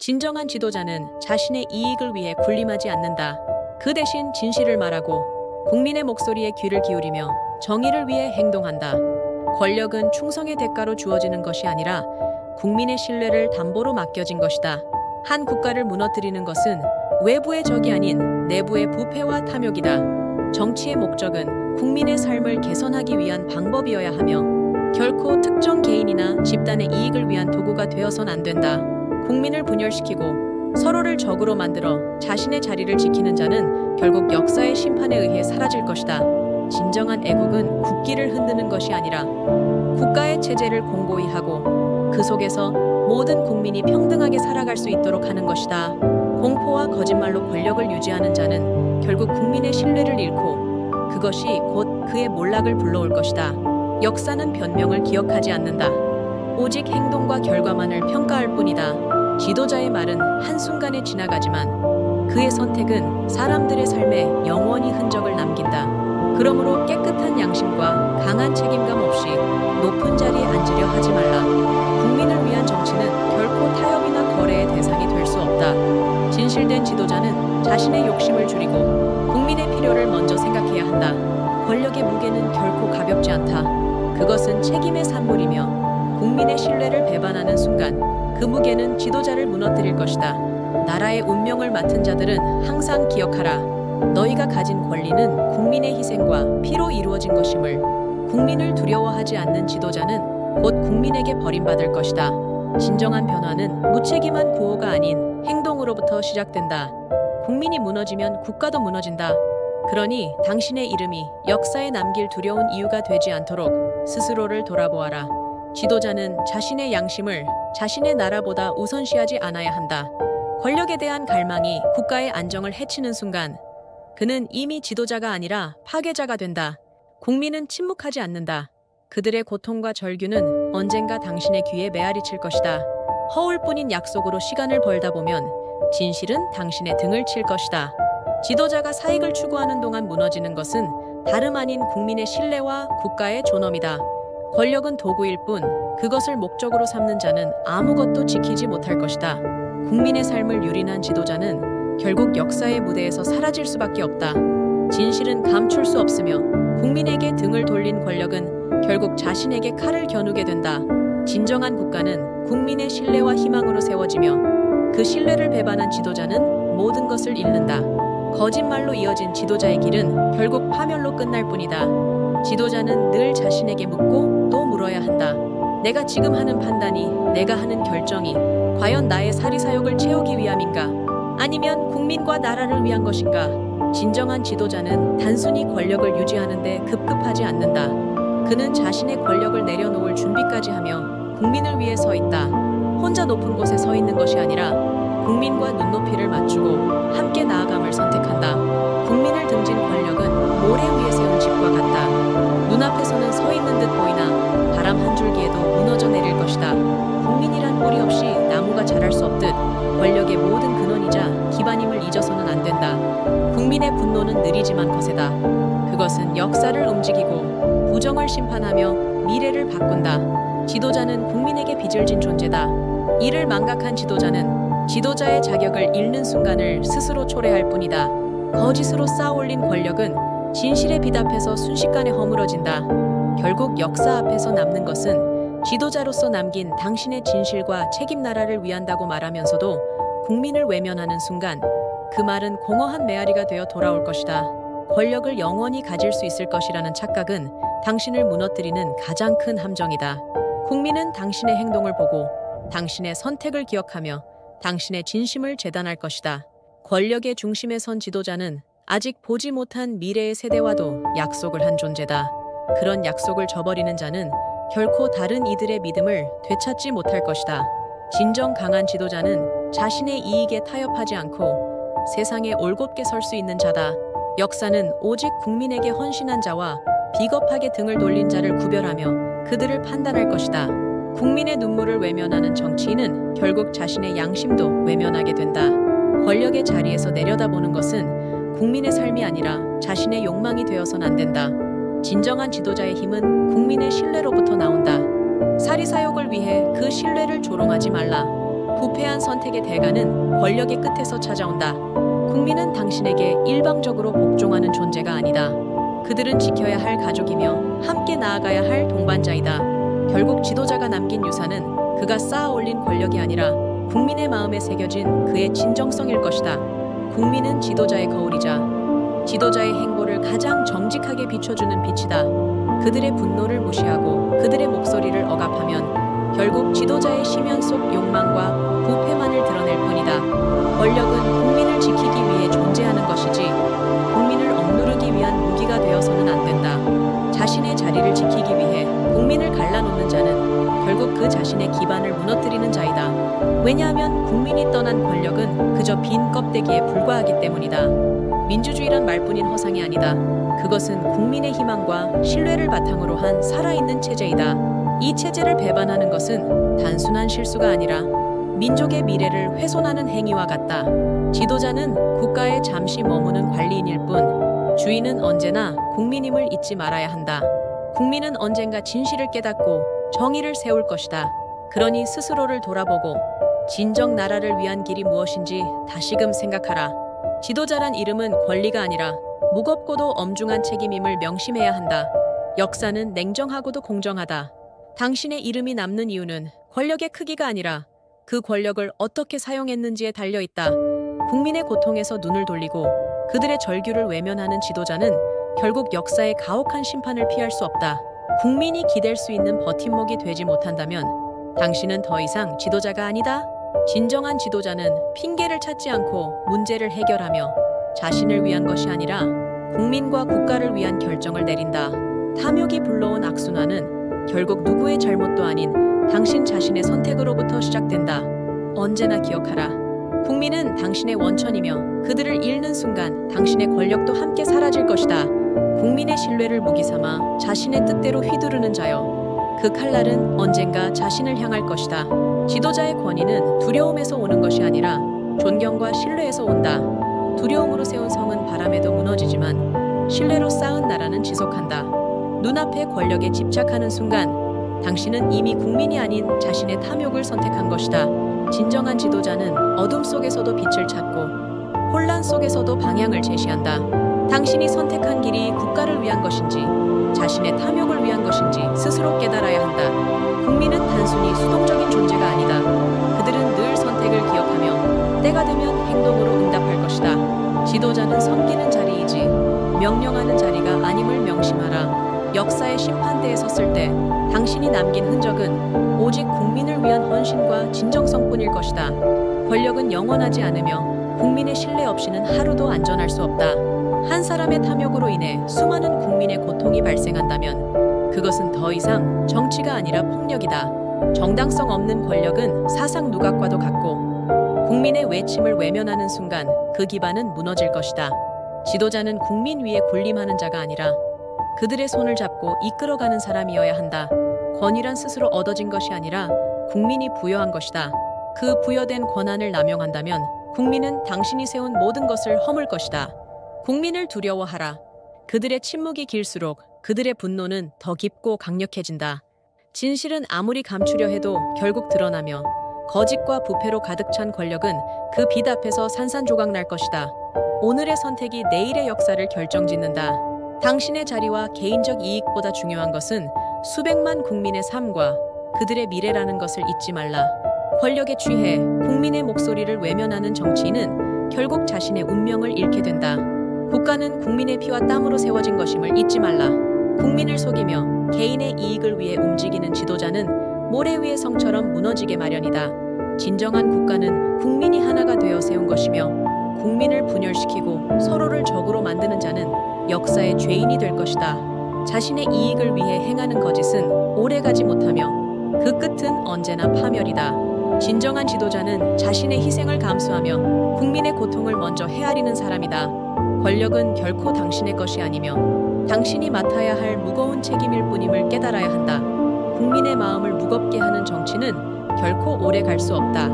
진정한 지도자는 자신의 이익을 위해 군림하지 않는다. 그 대신 진실을 말하고 국민의 목소리에 귀를 기울이며 정의를 위해 행동한다. 권력은 충성의 대가로 주어지는 것이 아니라 국민의 신뢰를 담보로 맡겨진 것이다. 한 국가를 무너뜨리는 것은 외부의 적이 아닌 내부의 부패와 탐욕이다. 정치의 목적은 국민의 삶을 개선하기 위한 방법이어야 하며 결코 특정 개인이나 집단의 이익을 위한 도구가 되어선 안 된다. 국민을 분열시키고 서로를 적으로 만들어 자신의 자리를 지키는 자는 결국 역사의 심판에 의해 사라질 것이다. 진정한 애국은 국기를 흔드는 것이 아니라 국가의 체제를 공고히 하고 그 속에서 모든 국민이 평등하게 살아갈 수 있도록 하는 것이다. 공포와 거짓말로 권력을 유지하는 자는 결국 국민의 신뢰를 잃고 그것이 곧 그의 몰락을 불러올 것이다. 역사는 변명을 기억하지 않는다. 오직 행동과 결과만을 평가할 뿐이다. 지도자의 말은 한순간에 지나가지만 그의 선택은 사람들의 삶에 영원히 흔적을 남긴다. 그러므로 깨끗한 양심과 강한 책임감 없이 높은 자리에 앉으려 하지 말라. 국민을 위한 정치는 결코 타협이나 거래의 대상이 될 수 없다. 진실된 지도자는 자신의 욕심을 줄이고 국민의 필요를 먼저 생각해야 한다. 권력의 무게는 결코 가볍지 않다. 그것은 책임의 산물이며 국민의 신뢰를 배반하는 순간 그 무게는 지도자를 무너뜨릴 것이다. 나라의 운명을 맡은 자들은 항상 기억하라. 너희가 가진 권리는 국민의 희생과 피로 이루어진 것임을 국민을 두려워하지 않는 지도자는 곧 국민에게 버림받을 것이다. 진정한 변화는 무책임한 구호가 아닌 행동으로부터 시작된다. 국민이 무너지면 국가도 무너진다. 그러니 당신의 이름이 역사에 남길 두려운 이유가 되지 않도록 스스로를 돌아보아라. 지도자는 자신의 양심을 자신의 나라보다 우선시하지 않아야 한다. 권력에 대한 갈망이 국가의 안정을 해치는 순간 그는 이미 지도자가 아니라 파괴자가 된다. 국민은 침묵하지 않는다. 그들의 고통과 절규는 언젠가 당신의 귀에 메아리칠 것이다. 허울뿐인 약속으로 시간을 벌다 보면 진실은 당신의 등을 칠 것이다. 지도자가 사익을 추구하는 동안 무너지는 것은 다름 아닌 국민의 신뢰와 국가의 존엄이다. 권력은 도구일 뿐 그것을 목적으로 삼는 자는 아무것도 지키지 못할 것이다. 국민의 삶을 유린한 지도자는 결국 역사의 무대에서 사라질 수밖에 없다. 진실은 감출 수 없으며 국민에게 등을 돌린 권력은 결국 자신에게 칼을 겨누게 된다. 진정한 국가는 국민의 신뢰와 희망으로 세워지며 그 신뢰를 배반한 지도자는 모든 것을 잃는다. 거짓말로 이어진 지도자의 길은 결국 파멸로 끝날 뿐이다. 지도자는 늘 자신에게 묻고 또 물어야 한다. 내가 지금 하는 판단이, 내가 하는 결정이 과연 나의 사리사욕을 채우기 위함인가? 아니면 국민과 나라를 위한 것인가? 진정한 지도자는 단순히 권력을 유지하는 데 급급하지 않는다. 그는 자신의 권력을 내려놓을 준비까지 하며 국민을 위해 서 있다. 혼자 높은 곳에 서 있는 것이 아니라 국민과 눈높이를 맞추고 함께 나아감을 선택한다. 국민을 등진 권력은 모래 위에 세운 집과 같다. 눈앞에서는 서 있는 듯 보이나 바람 한 줄기에도 무너져 내릴 것이다. 국민이란 뿌리 없이 나무가 자랄 수 없듯 권력의 모든 근원이자 기반임을 잊어서는 안 된다. 국민의 분노는 느리지만 거세다. 그것은 역사를 움직이고 부정을 심판하며 미래를 바꾼다. 지도자는 국민에게 빚을 진 존재다. 이를 망각한 지도자는 지도자의 자격을 잃는 순간을 스스로 초래할 뿐이다. 거짓으로 쌓아올린 권력은 진실의 빛 앞에서 순식간에 허물어진다. 결국 역사 앞에서 남는 것은 지도자로서 남긴 당신의 진실과 책임 나라를 위한다고 말하면서도 국민을 외면하는 순간 그 말은 공허한 메아리가 되어 돌아올 것이다. 권력을 영원히 가질 수 있을 것이라는 착각은 당신을 무너뜨리는 가장 큰 함정이다. 국민은 당신의 행동을 보고 당신의 선택을 기억하며 당신의 진심을 재단할 것이다. 권력의 중심에 선 지도자는 아직 보지 못한 미래의 세대와도 약속을 한 존재다. 그런 약속을 저버리는 자는 결코 다른 이들의 믿음을 되찾지 못할 것이다. 진정 강한 지도자는 자신의 이익에 타협하지 않고 세상에 올곧게 설 수 있는 자다. 역사는 오직 국민에게 헌신한 자와 비겁하게 등을 돌린 자를 구별하며 그들을 판단할 것이다. 국민의 눈물을 외면하는 정치인은 결국 자신의 양심도 외면하게 된다. 권력의 자리에서 내려다보는 것은 국민의 삶이 아니라 자신의 욕망이 되어선 안 된다. 진정한 지도자의 힘은 국민의 신뢰로부터 나온다. 사리사욕을 위해 그 신뢰를 조롱하지 말라. 부패한 선택의 대가는 권력의 끝에서 찾아온다. 국민은 당신에게 일방적으로 복종하는 존재가 아니다. 그들은 지켜야 할 가족이며 함께 나아가야 할 동반자이다. 결국 지도자가 남긴 유산은 그가 쌓아 올린 권력이 아니라 국민의 마음에 새겨진 그의 진정성일 것이다. 국민은 지도자의 거울이자 지도자의 행보를 가장 정직하게 비춰주는 빛이다. 그들의 분노를 무시하고 그들의 목소리를 억압하면 결국 지도자의 심연 속 욕망과 부패만을 드러낼 뿐이다. 권력은 국민을 지키기 위해 존재하는 것이지 국민을 억누르기 위한 무기가 되어서는 안 된다. 자신의 자리를 지키기 위해 국민을 갈라놓는 자는 결국 그 자신의 기반을 무너뜨리는 자이다. 왜냐하면 국민이 떠난 권력은 그저 빈 껍데기에 불과하기 때문이다. 민주주의란 말뿐인 허상이 아니다. 그것은 국민의 희망과 신뢰를 바탕으로 한 살아있는 체제이다. 이 체제를 배반하는 것은 단순한 실수가 아니라 민족의 미래를 훼손하는 행위와 같다. 지도자는 국가에 잠시 머무는 관리인일 뿐 주인은 언제나 국민임을 잊지 말아야 한다. 국민은 언젠가 진실을 깨닫고 정의를 세울 것이다. 그러니 스스로를 돌아보고 진정 나라를 위한 길이 무엇인지 다시금 생각하라. 지도자란 이름은 권리가 아니라 무겁고도 엄중한 책임임을 명심해야 한다. 역사는 냉정하고도 공정하다. 당신의 이름이 남는 이유는 권력의 크기가 아니라 그 권력을 어떻게 사용했는지에 달려있다. 국민의 고통에서 눈을 돌리고 그들의 절규를 외면하는 지도자는 결국 역사의 가혹한 심판을 피할 수 없다. 국민이 기댈 수 있는 버팀목이 되지 못한다면 당신은 더 이상 지도자가 아니다. 진정한 지도자는 핑계를 찾지 않고 문제를 해결하며 자신을 위한 것이 아니라 국민과 국가를 위한 결정을 내린다. 탐욕이 불러온 악순환은 결국 누구의 잘못도 아닌 당신 자신의 선택으로부터 시작된다. 언제나 기억하라. 국민은 당신의 원천이며 그들을 잃는 순간 당신의 권력도 함께 사라질 것이다. 국민의 신뢰를 무기 삼아 자신의 뜻대로 휘두르는 자여, 그 칼날은 언젠가 자신을 향할 것이다. 지도자의 권위는 두려움에서 오는 것이 아니라 존경과 신뢰에서 온다. 두려움으로 세운 성은 바람에도 무너지지만 신뢰로 쌓은 나라는 지속한다. 눈앞의 권력에 집착하는 순간 당신은 이미 국민이 아닌 자신의 탐욕을 선택한 것이다. 진정한 지도자는 어둠 속에서도 빛을 찾고 혼란 속에서도 방향을 제시한다. 당신이 선택한 길이 국가를 위한 것인지 자신의 탐욕을 위한 것인지 스스로 깨달아야 한다. 국민은 단순히 수동적인 존재가 아니다. 그들은 늘 선택을 기억하며 때가 되면 행동으로 응답할 것이다. 지도자는 섬기는 자리이지 명령하는 자리가 아님을 명심하라. 역사의 심판대에 섰을 때 당신이 남긴 흔적은 오직 국민을 위한 헌신과 진정성뿐일 것이다. 권력은 영원하지 않으며 국민의 신뢰 없이는 하루도 안전할 수 없다. 한 사람의 탐욕으로 인해 수많은 국민의 고통이 발생한다면 그것은 더 이상 정치가 아니라 폭력이다. 정당성 없는 권력은 사상 누각과도 같고 국민의 외침을 외면하는 순간 그 기반은 무너질 것이다. 지도자는 국민 위에 군림하는 자가 아니라 그들의 손을 잡고 이끌어가는 사람이어야 한다. 권위란 스스로 얻어진 것이 아니라 국민이 부여한 것이다. 그 부여된 권한을 남용한다면 국민은 당신이 세운 모든 것을 허물 것이다. 국민을 두려워하라. 그들의 침묵이 길수록 그들의 분노는 더 깊고 강력해진다. 진실은 아무리 감추려 해도 결국 드러나며 거짓과 부패로 가득 찬 권력은 그 빛 앞에서 산산조각 날 것이다. 오늘의 선택이 내일의 역사를 결정짓는다. 당신의 자리와 개인적 이익보다 중요한 것은 수백만 국민의 삶과 그들의 미래라는 것을 잊지 말라. 권력에 취해 국민의 목소리를 외면하는 정치인은 결국 자신의 운명을 잃게 된다. 국가는 국민의 피와 땀으로 세워진 것임을 잊지 말라. 국민을 속이며 개인의 이익을 위해 움직이는 지도자는 모래 위의 성처럼 무너지게 마련이다. 진정한 국가는 국민이 하나가 되어 세운 것이며 국민을 분열시키고 서로를 적으로 만드는 자는 역사의 죄인이 될 것이다. 자신의 이익을 위해 행하는 거짓은 오래가지 못하며 그 끝은 언제나 파멸이다. 진정한 지도자는 자신의 희생을 감수하며 국민의 고통을 먼저 헤아리는 사람이다. 권력은 결코 당신의 것이 아니며 당신이 맡아야 할 무거운 책임일 뿐임을 깨달아야 한다. 국민의 마음을 무겁게 하는 정치는 결코 오래 갈 수 없다.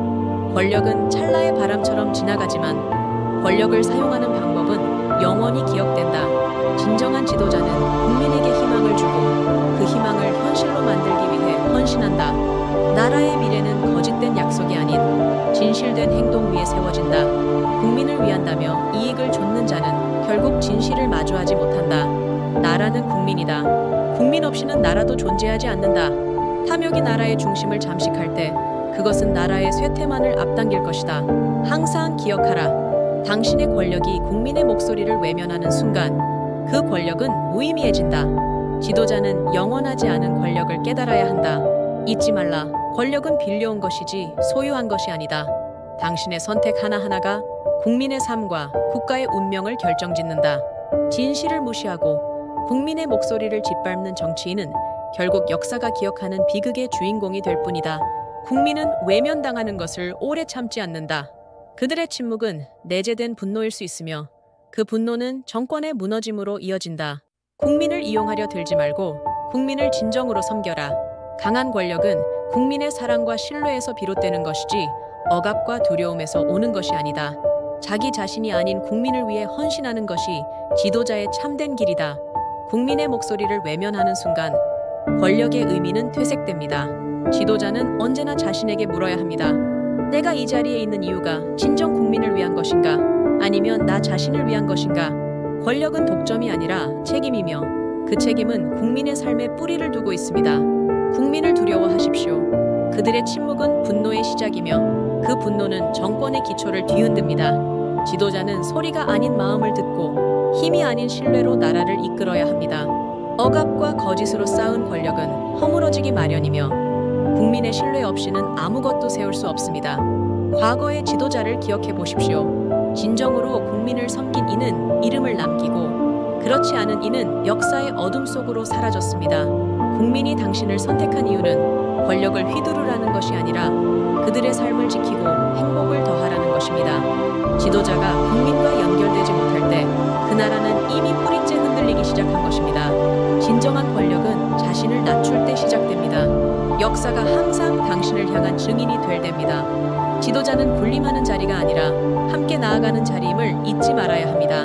권력은 찰나의 바람처럼 지나가지만 권력을 사용하는 방법은 영원히 기억된다. 진정한 지도자는 국민에게 희망을 주고 그 희망을 현실로 만들기 위해 헌신한다. 나라의 미래는 거짓된 약속이 아닌 진실된 행동 위에 세워진다. 국민을 위한다며 이익을 좇는 자는 결국 진실을 마주하지 못한다. 나라는 국민이다. 국민 없이는 나라도 존재하지 않는다. 탐욕이 나라의 중심을 잠식할 때 그것은 나라의 쇠퇴만을 앞당길 것이다. 항상 기억하라. 당신의 권력이 국민의 목소리를 외면하는 순간 그 권력은 무의미해진다. 지도자는 영원하지 않은 권력을 깨달아야 한다. 잊지 말라. 권력은 빌려온 것이지 소유한 것이 아니다. 당신의 선택 하나하나가 국민의 삶과 국가의 운명을 결정짓는다. 진실을 무시하고 국민의 목소리를 짓밟는 정치인은 결국 역사가 기억하는 비극의 주인공이 될 뿐이다. 국민은 외면당하는 것을 오래 참지 않는다. 그들의 침묵은 내재된 분노일 수 있으며 그 분노는 정권의 무너짐으로 이어진다. 국민을 이용하려 들지 말고 국민을 진정으로 섬겨라. 강한 권력은 국민의 사랑과 신뢰에서 비롯되는 것이지 억압과 두려움에서 오는 것이 아니다. 자기 자신이 아닌 국민을 위해 헌신하는 것이 지도자의 참된 길이다. 국민의 목소리를 외면하는 순간 권력의 의미는 퇴색됩니다. 지도자는 언제나 자신에게 물어야 합니다. 내가 이 자리에 있는 이유가 진정 국민을 위한 것인가? 아니면 나 자신을 위한 것인가? 권력은 독점이 아니라 책임이며 그 책임은 국민의 삶에 뿌리를 두고 있습니다. 국민을 두려워하십시오. 그들의 침묵은 분노의 시작이며 그 분노는 정권의 기초를 뒤흔듭니다. 지도자는 소리가 아닌 마음을 듣고 힘이 아닌 신뢰로 나라를 이끌어야 합니다. 억압과 거짓으로 쌓은 권력은 허물어지기 마련이며 국민의 신뢰 없이는 아무것도 세울 수 없습니다. 과거의 지도자를 기억해 보십시오. 진정으로 국민을 섬긴 이는 이름을 남기고 그렇지 않은 이는 역사의 어둠 속으로 사라졌습니다. 국민이 당신을 선택한 이유는 권력을 휘두르라는 것이 아니라 그들의 삶을 지키고 행복을 더하라는 것입니다. 지도자가 국민과 연결되지 못할 때 그 나라는 이미 뿌리째 흔들리기 시작한 것입니다. 진정한 권력은 자신을 낮출 때 시작됩니다. 역사가 항상 당신을 향한 증인이 될 때입니다. 지도자는 군림하는 자리가 아니라 함께 나아가는 자리임을 잊지 말아야 합니다.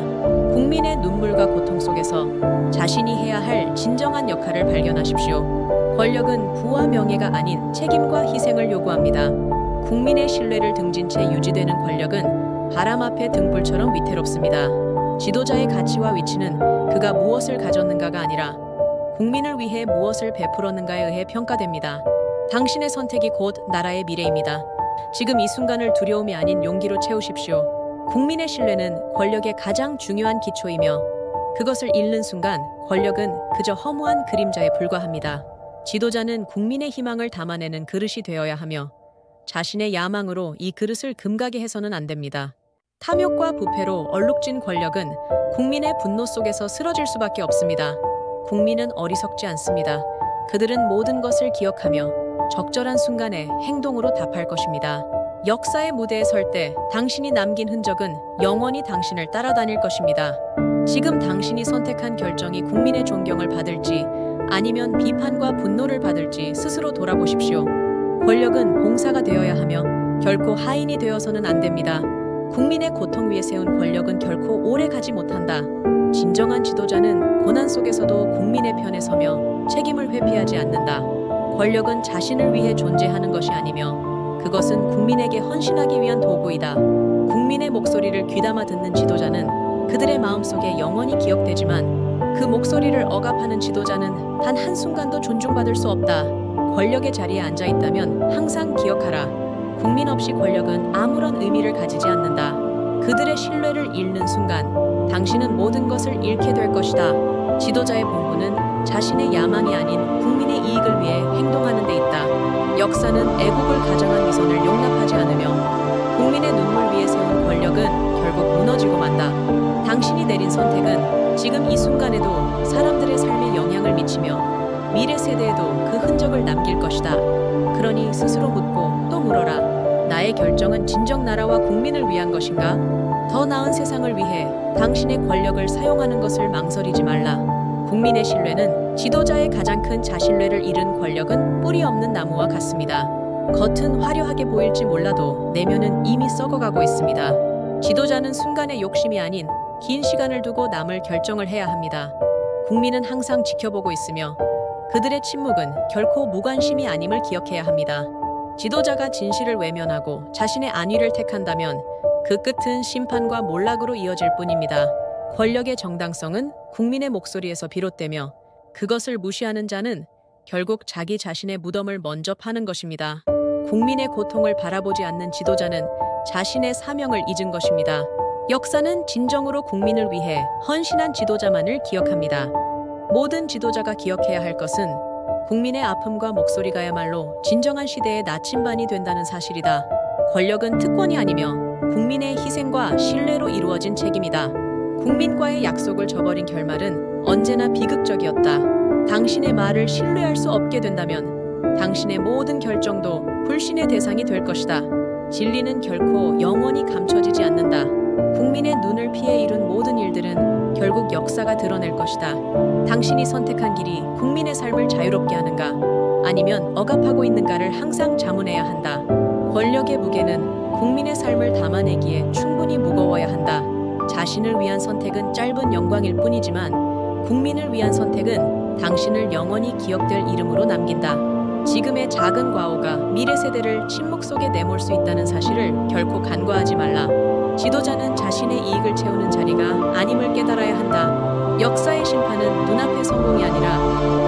국민의 눈물과 고통 속에서 자신이 해야 할 진정한 역할을 발견하십시오. 권력은 부와 명예가 아닌 책임과 희생을 요구합니다. 국민의 신뢰를 등진 채 유지되는 권력은 바람 앞의 등불처럼 위태롭습니다. 지도자의 가치와 위치는 그가 무엇을 가졌는가가 아니라 국민을 위해 무엇을 베풀었는가에 의해 평가됩니다. 당신의 선택이 곧 나라의 미래입니다. 지금 이 순간을 두려움이 아닌 용기로 채우십시오. 국민의 신뢰는 권력의 가장 중요한 기초이며 그것을 잃는 순간 권력은 그저 허무한 그림자에 불과합니다. 지도자는 국민의 희망을 담아내는 그릇이 되어야 하며 자신의 야망으로 이 그릇을 금가게 해서는 안 됩니다. 탐욕과 부패로 얼룩진 권력은 국민의 분노 속에서 쓰러질 수밖에 없습니다. 국민은 어리석지 않습니다. 그들은 모든 것을 기억하며 적절한 순간에 행동으로 답할 것입니다. 역사의 무대에 설 때 당신이 남긴 흔적은 영원히 당신을 따라다닐 것입니다. 지금 당신이 선택한 결정이 국민의 존경을 받을지 아니면 비판과 분노를 받을지 스스로 돌아보십시오. 권력은 봉사가 되어야 하며 결코 하인이 되어서는 안 됩니다. 국민의 고통 위에 세운 권력은 결코 오래 가지 못한다. 진정한 지도자는 고난 속에서도 국민의 편에 서며 책임을 회피하지 않는다. 권력은 자신을 위해 존재하는 것이 아니며 그것은 국민에게 헌신하기 위한 도구이다. 국민의 목소리를 귀담아 듣는 지도자는 그들의 마음속에 영원히 기억되지만 그 목소리를 억압하는 지도자는 단 한순간도 존중받을 수 없다. 권력의 자리에 앉아 있다면 항상 기억하라. 국민 없이 권력은 아무런 의미를 가지지 않는다. 그들의 신뢰를 잃는 순간 당신은 모든 것을 잃게 될 것이다. 지도자의 본분은 자신의 야망이 아닌 국민의 이익을 위해 행동하는 데 있다. 역사는 애국을 가장한 위선을 용납하지 않으며 국민의 눈물 위에 세운 권력은 결국 무너지고 만다. 당신이 내린 선택은 지금 이 순간에도 사람들의 삶에 영향을 미치며 미래 세대에도 그 흔적을 남길 것이다. 그러니 스스로 묻고 또 물어라. 나의 결정은 진정 나라와 국민을 위한 것인가? 더 나은 세상을 위해 당신의 권력을 사용하는 것을 망설이지 말라. 국민의 신뢰는 지도자의 가장 큰 자신뢰를 잃은 권력은 뿌리 없는 나무와 같습니다. 겉은 화려하게 보일지 몰라도 내면은 이미 썩어가고 있습니다. 지도자는 순간의 욕심이 아닌 긴 시간을 두고 남을 결정을 해야 합니다. 국민은 항상 지켜보고 있으며 그들의 침묵은 결코 무관심이 아님을 기억해야 합니다. 지도자가 진실을 외면하고 자신의 안위를 택한다면 그 끝은 심판과 몰락으로 이어질 뿐입니다. 권력의 정당성은 국민의 목소리에서 비롯되며 그것을 무시하는 자는 결국 자기 자신의 무덤을 먼저 파는 것입니다. 국민의 고통을 바라보지 않는 지도자는 자신의 사명을 잊은 것입니다. 역사는 진정으로 국민을 위해 헌신한 지도자만을 기억합니다. 모든 지도자가 기억해야 할 것은 국민의 아픔과 목소리가야말로 진정한 시대의 나침반이 된다는 사실이다. 권력은 특권이 아니며 국민의 희생과 신뢰로 이루어진 책임이다. 국민과의 약속을 저버린 결말은 언제나 비극적이었다. 당신의 말을 신뢰할 수 없게 된다면 당신의 모든 결정도 불신의 대상이 될 것이다. 진리는 결코 영원히 감춰지지 않는다. 국민의 눈을 피해 이룬 모든 일들은 결국 역사가 드러낼 것이다. 당신이 선택한 길이 국민의 삶을 자유롭게 하는가, 아니면 억압하고 있는가를 항상 자문해야 한다. 권력의 무게는 국민의 삶을 담아내기에 충분히 무거워야 한다. 자신을 위한 선택은 짧은 영광일 뿐이지만 국민을 위한 선택은 당신을 영원히 기억될 이름으로 남긴다. 지금의 작은 과오가 미래 세대를 침묵 속에 내몰 수 있다는 사실을 결코 간과하지 말라. 지도자는 자신의 이익을 채우는 자리가 아님을 깨달아야 한다. 역사의 심판은 눈앞의 성공이 아니라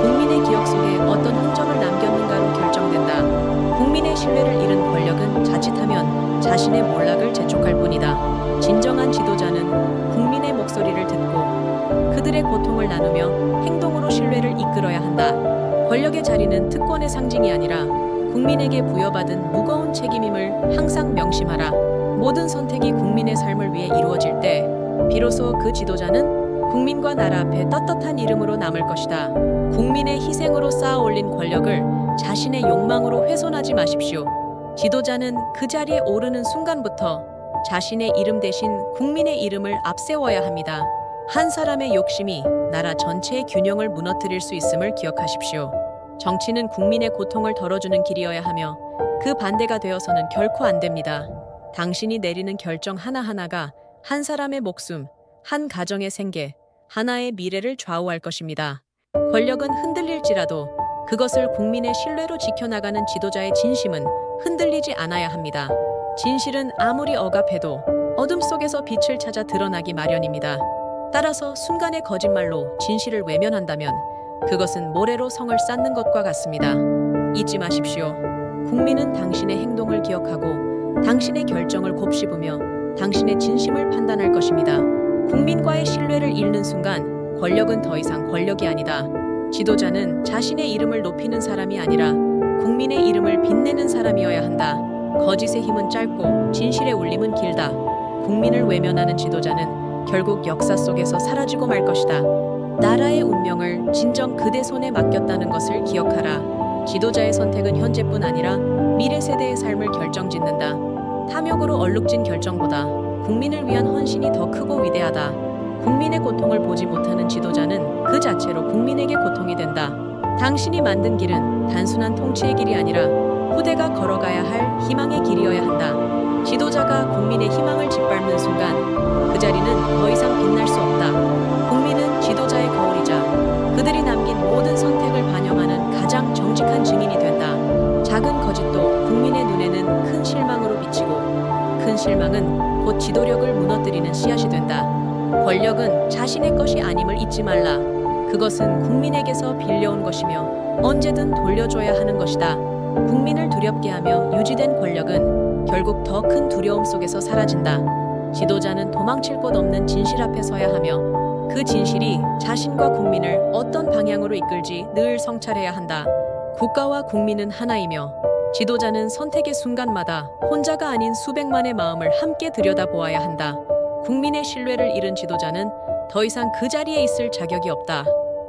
국민의 기억 속에 어떤 흔적을 남겼는가로 결정된다. 국민의 신뢰를 잃은 권력은 자칫하면 자신의 몰락을 재촉할 뿐이다. 진정한 지도자는 국민의 목소리를 듣고 그들의 고통을 나누며 행동으로 신뢰를 이끌어야 한다. 권력의 자리는 특권의 상징이 아니라 국민에게 부여받은 무거운 책임임을 항상 명심하라. 모든 선택이 국민의 삶을 위해 이루어질 때 비로소 그 지도자는 국민과 나라 앞에 떳떳한 이름으로 남을 것이다. 국민의 희생으로 쌓아 올린 권력을 자신의 욕망으로 훼손하지 마십시오. 지도자는 그 자리에 오르는 순간부터 자신의 이름 대신 국민의 이름을 앞세워야 합니다. 한 사람의 욕심이 나라 전체의 균형을 무너뜨릴 수 있음을 기억하십시오. 정치는 국민의 고통을 덜어주는 길이어야 하며 그 반대가 되어서는 결코 안 됩니다. 당신이 내리는 결정 하나하나가 한 사람의 목숨, 한 가정의 생계, 하나의 미래를 좌우할 것입니다. 권력은 흔들릴지라도 그것을 국민의 신뢰로 지켜나가는 지도자의 진심은 흔들리지 않아야 합니다. 진실은 아무리 억압해도 어둠 속에서 빛을 찾아 드러나기 마련입니다. 따라서 순간의 거짓말로 진실을 외면한다면 그것은 모래로 성을 쌓는 것과 같습니다. 잊지 마십시오. 국민은 당신의 행동을 기억하고 당신의 결정을 곱씹으며 당신의 진심을 판단할 것입니다. 국민과의 신뢰를 잃는 순간 권력은 더 이상 권력이 아니다. 지도자는 자신의 이름을 높이는 사람이 아니라 국민의 이름을 빛내는 사람이어야 한다. 거짓의 힘은 짧고 진실의 울림은 길다. 국민을 외면하는 지도자는 결국 역사 속에서 사라지고 말 것이다. 나라의 운명을 진정 그대 손에 맡겼다는 것을 기억하라. 지도자의 선택은 현재뿐 아니라 미래 세대의 삶을 결정짓는다. 탐욕으로 얼룩진 결정보다 국민을 위한 헌신이 더 크고 위대하다. 국민의 고통을 보지 못하는 지도자는 그 자체로 국민에게 고통이 된다. 당신이 만든 길은 단순한 통치의 길이 아니라 후대가 걸어가야 할 희망의 길이어야 한다. 지도자가 국민의 희망을 짓밟는 순간 그 자리는 더 이상 빛날 수 없다. 국민은 지도자의 거울이자 그들이 남긴 모든 선택을 반영하는 가장 정직한 증인이 된다. 작은 거짓도 국민의 눈에는 큰 실망으로 비치고 큰 실망은 곧 지도력을 무너뜨리는 씨앗이 된다. 권력은 자신의 것이 아님을 잊지 말라. 그것은 국민에게서 빌려온 것이며 언제든 돌려줘야 하는 것이다. 국민을 두렵게 하며 유지된 권력은 결국 더 큰 두려움 속에서 사라진다. 지도자는 도망칠 곳 없는 진실 앞에 서야 하며 그 진실이 자신과 국민을 어떤 방향으로 이끌지 늘 성찰해야 한다. 국가와 국민은 하나이며 지도자는 선택의 순간마다 혼자가 아닌 수백만의 마음을 함께 들여다보아야 한다. 국민의 신뢰를 잃은 지도자는 더 이상 그 자리에 있을 자격이 없다.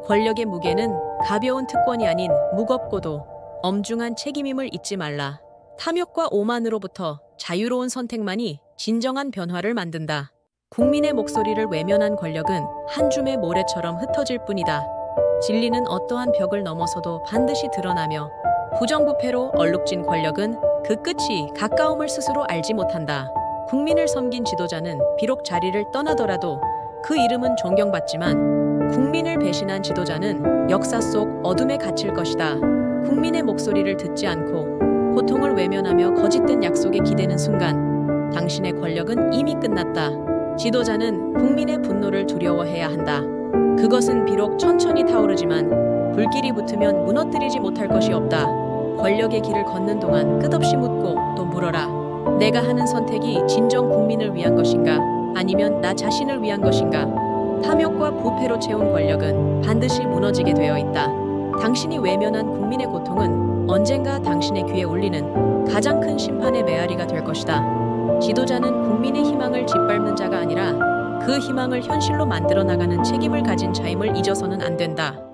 권력의 무게는 가벼운 특권이 아닌 무겁고도 엄중한 책임임을 잊지 말라. 탐욕과 오만으로부터 자유로운 선택만이 진정한 변화를 만든다. 국민의 목소리를 외면한 권력은 한 줌의 모래처럼 흩어질 뿐이다. 진리는 어떠한 벽을 넘어서도 반드시 드러나며 부정부패로 얼룩진 권력은 그 끝이 가까움을 스스로 알지 못한다. 국민을 섬긴 지도자는 비록 자리를 떠나더라도 그 이름은 존경받지만 국민을 배신한 지도자는 역사 속 어둠에 갇힐 것이다. 국민의 목소리를 듣지 않고 고통을 외면하며 거짓된 약속에 기대는 순간 당신의 권력은 이미 끝났다. 지도자는 국민의 분노를 두려워해야 한다. 그것은 비록 천천히 타오르지만 불길이 붙으면 무너뜨리지 못할 것이 없다. 권력의 길을 걷는 동안 끝없이 묻고 또 물어라. 내가 하는 선택이 진정 국민을 위한 것인가? 아니면 나 자신을 위한 것인가? 탐욕과 부패로 채운 권력은 반드시 무너지게 되어 있다. 당신이 외면한 국민의 고통은 언젠가 당신의 귀에 울리는 가장 큰 심판의 메아리가 될 것이다. 지도자는 국민의 희망을 짓밟는 자가 아니라 그 희망을 현실로 만들어 나가는 책임을 가진 자임을 잊어서는 안 된다.